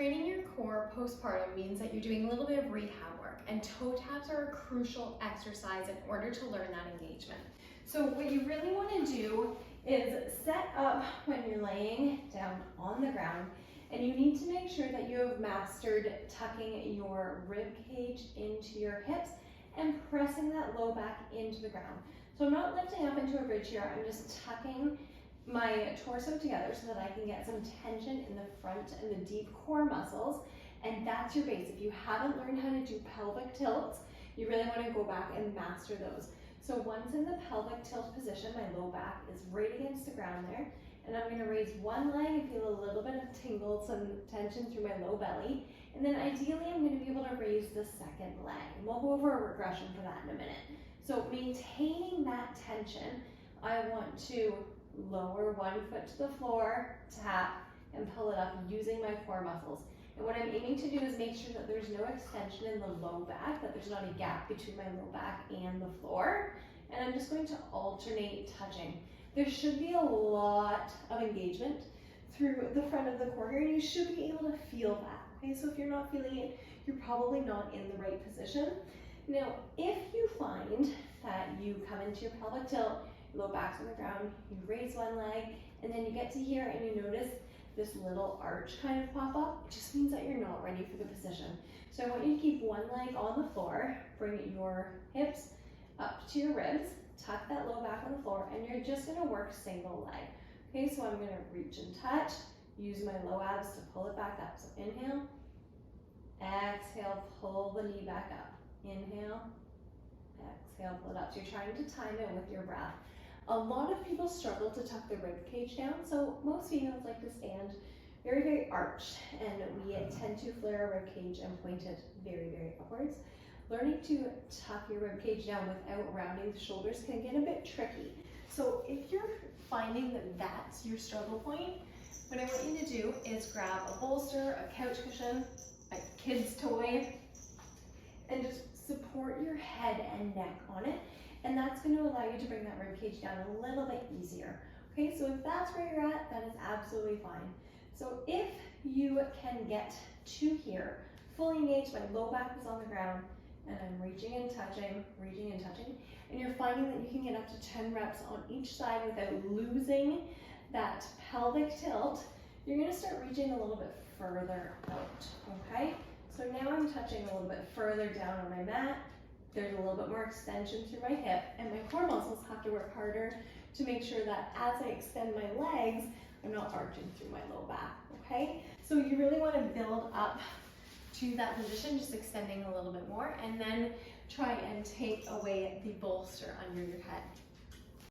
Training your core postpartum means that you're doing a little bit of rehab work, and toe taps are a crucial exercise in order to learn that engagement. So what you really want to do is set up when you're laying down on the ground, and you need to make sure that you have mastered tucking your rib cage into your hips and pressing that low back into the ground. So I'm not lifting up into a bridge here, I'm just tucking my torso together so that I can get some tension in the front and the deep core muscles, and that's your base. If you haven't learned how to do pelvic tilts, you really want to go back and master those. So once in the pelvic tilt position, my low back is right against the ground there, and I'm going to raise one leg and feel a little bit of tingle, some tension through my low belly, and then ideally I'm going to be able to raise the second leg. And we'll go over a regression for that in a minute. So maintaining that tension, I want to lower one foot to the floor, tap, and pull it up using my core muscles. And what I'm aiming to do is make sure that there's no extension in the low back, that there's not a gap between my low back and the floor. And I'm just going to alternate touching. There should be a lot of engagement through the front of the core here, and you should be able to feel that. Okay, so if you're not feeling it, you're probably not in the right position. Now, if you find that you come into your pelvic tilt, low back's on the ground, you raise one leg, and then you get to here and you notice this little arch kind of pop up, it just means that you're not ready for the position. So I want you to keep one leg on the floor, bring your hips up to your ribs, tuck that low back on the floor, and you're just gonna work single leg. Okay, so I'm gonna reach and touch, use my low abs to pull it back up. So inhale, exhale, pull the knee back up. Inhale, exhale, pull it up. So you're trying to time it with your breath. A lot of people struggle to tuck the rib cage down, so most females like to stand very, very arched, and we tend to flare our rib cage and point it very, very upwards. Learning to tuck your rib cage down without rounding the shoulders can get a bit tricky. So if you're finding that that's your struggle point, what I want you to do is grab a bolster, a couch cushion, a kid's toy, and just support your head and neck on it. And that's going to allow you to bring that rib cage down a little bit easier. Okay, so if that's where you're at, that is absolutely fine. So if you can get to here, fully engaged, my low back is on the ground, and I'm reaching and touching, and you're finding that you can get up to 10 reps on each side without losing that pelvic tilt, you're going to start reaching a little bit further out, okay? So now I'm touching a little bit further down on my mat. There's a little bit more extension through my hip, and my core muscles have to work harder to make sure that as I extend my legs, I'm not arching through my low back, okay? So you really want to build up to that position, just extending a little bit more, and then try and take away the bolster under your head.